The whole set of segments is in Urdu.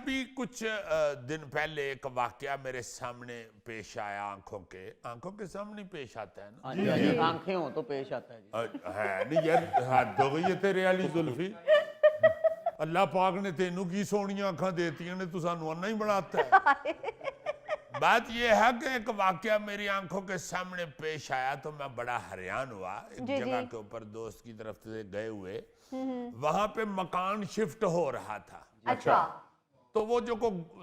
ابھی کچھ دن پہلے ایک واقعہ میرے سامنے پیش آیا، آنکھوں کے سامنے پیش آتا ہے نا؟ جی آنکھیں ہوں تو پیش آتا ہے جی. ہے نہیں یار، حد ہو گئی ہے تیرے والی زلفی. اللہ پاک نے تینوں کی سونیاں آنکھاں دیتی ہیں، تو سانو انا ہی بناتا ہے. بات یہ ہے کہ ایک واقعہ میری آنکھوں کے سامنے پیش آیا تو میں بڑا حیران ہوا. ایک جگہ کے اوپر دوست کی طرف سے گئے ہوئے، وہاں پہ مکان شفٹ ہو رہا تھا. اچھا. تو وہ جو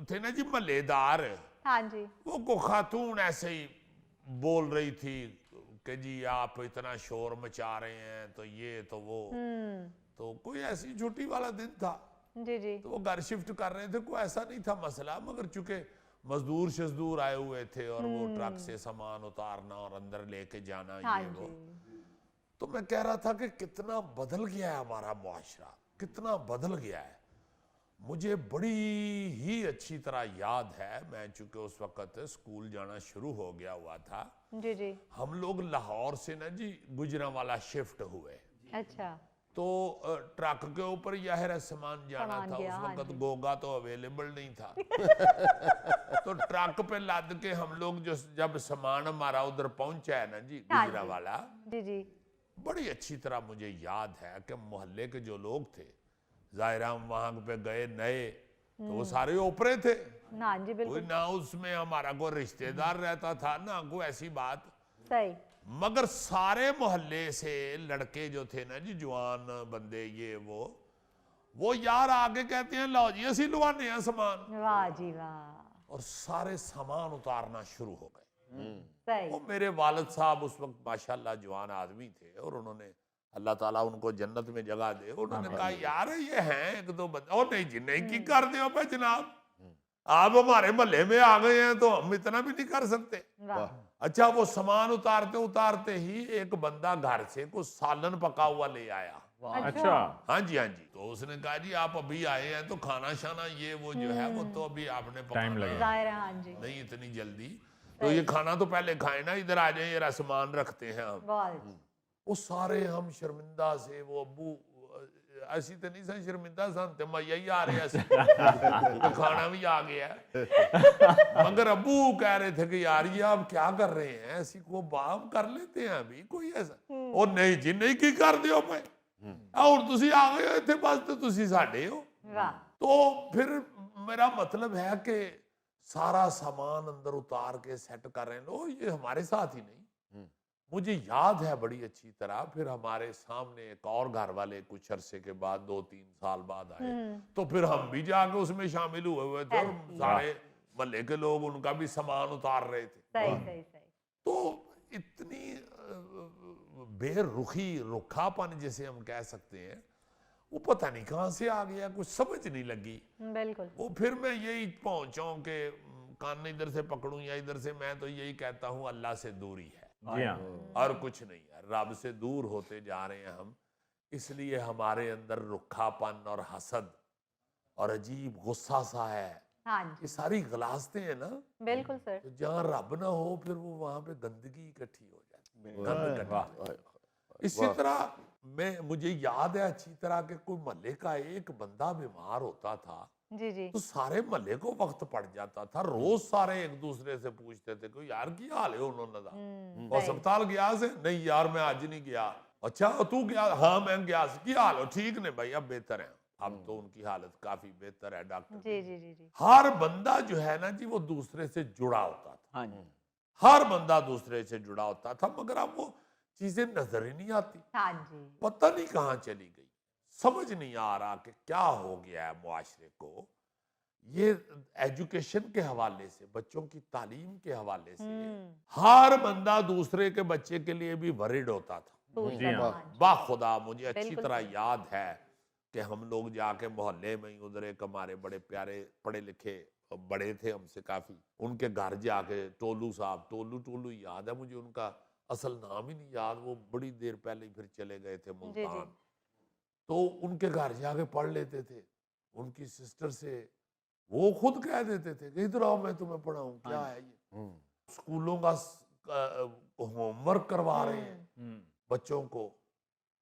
تھے نا جی محلے دار، ہاں جی. وہ کو خاتون ایسے ہی بول رہی تھی کہ جی آپ اتنا شور مچا رہے ہیں تو یہ تو وہ، تو کوئی ایسی چھٹی والا دن تھا. جی جی. تو وہ گھر شفٹ کر رہے تھے، کوئی ایسا نہیں تھا مسئلہ، مگر چونکہ مزدور شزدور آئے ہوئے تھے اور وہ ٹرک سے سامان اتارنا اور اندر لے کے جانا یہ وہ. تو میں کہہ رہا تھا کہ کتنا بدل گیا ہے ہمارا معاشرہ، کتنا بدل گیا ہے. مجھے بڑی ہی اچھی طرح یاد ہے، میں چونکہ اس وقت اسکول جانا شروع ہو گیا ہوا تھا. جی جی. ہم لوگ لاہور سے نا جی گجرانوالہ شفٹ ہوئے. اچھا. تو ٹرک کے اوپر ظاہر سامان جانا تھا. اس وقت گوگا تو اویلیبل نہیں تھا. تو ٹرک پہ لاد کے ہم لوگ جب سامان ہمارا ادھر پہنچا ہے نا جی گجرانوالہ، جی جی. بڑی اچھی طرح مجھے یاد ہے کہ محلے کے جو لوگ تھے، ظاہر ہم وہاں پہ گئے نئے تو وہ سارے اوپرے تھے. ہاں جی بالکل. کوئی نہ اس میں ہمارا کوئی رشتہ دار رہتا تھا نہ کوئی ایسی بات. صحیح. مگر سارے محلے سے لڑکے جو تھے نا جی، جوان بندے یہ وہ یار آگے کہتے ہیں لو جی اسی لوانے ہیں سامان. واہ جی واہ. اور سارے سامان اتارنا شروع ہو گئے. صحیح. وہ میرے والد صاحب اس وقت ماشاءاللہ جوان آدمی تھے، اور انہوں نے اللہ تعالیٰ ان کو جنت میں جگہ دے، انہوں نے کہا یار یہ ہیں ایک دو بندے، اور نہیں جی نہیں کی کر دے پہ جناب، آپ ہمارے محلے میں آ گئے ہیں تو ہم اتنا بھی نہیں کر سکتے. اچھا وہ سامان اتارتے ہی ایک بندہ گھر سے کچھ سالن پکا ہوا لے آیا. اچھا. ہاں جی ہاں جی. تو اس نے کہا جی آپ ابھی آئے ہیں تو کھانا شانا یہ وہ جو ہے وہ تو ابھی آپ نے پکانا ظاہر ہے. ہاں جی. نہیں اتنی جلدی، تو یہ کھانا تو پہلے کھائیں نا، ادھر آ جائیں یہ سامان رکھتے ہیں ہم. وہ سارے ہم شرمندہ سے، وہ ابو ایسی تو نہیں سن شرمندہ سن تے میں یہی آ رہے ہیں کھانا بھی آ گیا ہے. مگر ابو کہہ رہے تھے کہ یار یہ آپ کیا کر رہے ہیں، ایسی کو باپ کر لیتے ہیں ابھی کوئی ایسا. اور نہیں جی نہیں کی کر دیو میں، اور تسی آ گئے تھے بس تو تسی ساڈے ہو. تو پھر میرا مطلب ہے کہ سارا سامان اندر اتار کے سیٹ کر رہے ہیں لو، یہ ہمارے ساتھ ہی نہیں. مجھے یاد ہے بڑی اچھی طرح، پھر ہمارے سامنے ایک اور گھر والے کچھ عرصے کے بعد 2-3 سال بعد آئے، تو پھر ہم بھی جا کے اس میں شامل ہوئے تھے، اور سارے محلے کے لوگ ان کا بھی سامان اتار رہے تھے. صحیح. تو اتنی بے رخی، رکھا پن جسے ہم کہہ سکتے ہیں، وہ پتہ نہیں کہاں سے آ گیا، کچھ سمجھ نہیں لگی. بالکل. وہ پھر میں یہی پہنچا ہوں کہ کان ادھر سے پکڑوں یا ادھر سے، میں تو یہی کہتا ہوں اللہ سے دوری ہے اور کچھ نہیں ہے. رب سے دور ہوتے جا رہے ہیں ہم، اس لیے ہمارے اندر رکھا پن اور حسد اور عجیب غصہ سا ہے. یہ ساری غلاظتیں ہیں نا. بالکل سر. جہاں رب نہ ہو پھر وہ وہاں پہ گندگی اکٹھی ہو جاتی. اسی طرح مجھے یاد ہے اچھی طرح کہ کوئی محلے کا ایک بندہ بیمار ہوتا تھا جی جی. تو سارے محلے کو وقت پڑ جاتا تھا. روز سارے ایک دوسرے سے پوچھتے تھے کہ یار کی حال ہے، انہوں نے ہسپتال گیا سے؟ نہیں یار میں آج نہیں گیا. اچھا تو گیا؟ ہاں میں گیا. کی حال ہو؟ ٹھیک نے بھائی، اب بہتر ہے، اب تو ان کی حالت کافی بہتر ہے ڈاکٹر. جی جی جی جی. ہر بندہ جو ہے نا جی وہ دوسرے سے جڑا ہوتا تھا. ہر بندہ دوسرے سے جڑا ہوتا تھا، مگر اب وہ چیزیں نظر ہی نہیں آتی. پتہ نہیں کہاں چلی گئی، سمجھ نہیں آ رہا کہ کیا ہو گیا ہے معاشرے کو. یہ ایجوکیشن کے حوالے سے، بچوں کی تعلیم کے حوالے سے ہر بندہ دوسرے کے بچے کے لیے بھی ورڈ ہوتا تھا. باخدا مجھے اچھی طرح یاد ہے کہ ہم لوگ جا کے محلے میں ہی ادھر ایک ہمارے بڑے پیارے پڑھے لکھے بڑے تھے ہم سے کافی، ان کے گھر جا کے ٹولو صاحب، ٹولو یاد ہے مجھے، ان کا اصل نام ہی نہیں یاد، وہ بڑی دیر پہلے پھر چلے گئے تھے ملتان. تو ان کے گھر جا کے پڑھ لیتے تھے. ان کی سسٹر سے وہ خود کہہ دیتے تھے کہ ادھر آؤ میں تمہیں پڑھاؤں. کیا ہے یہ؟ اسکولوں کا ہوم ورک کروا رہے ہیں بچوں کو.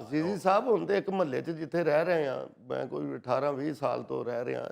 ਅਜ਼ੀਜ਼ੀ ਸਾਹਿਬ ਹੁਣ ਤੇ ਇੱਕ ਮਹੱਲੇ 'ਚ ਜਿੱਥੇ ਰਹਿ ਰਹੇ ਆ, ਮੈਂ ਕੋਈ 18-20 ਸਾਲ ਤੋਂ ਰਹਿ ਰਿਹਾ,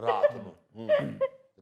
ਰਾਤ ਨੂੰ।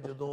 ਜਦੋਂ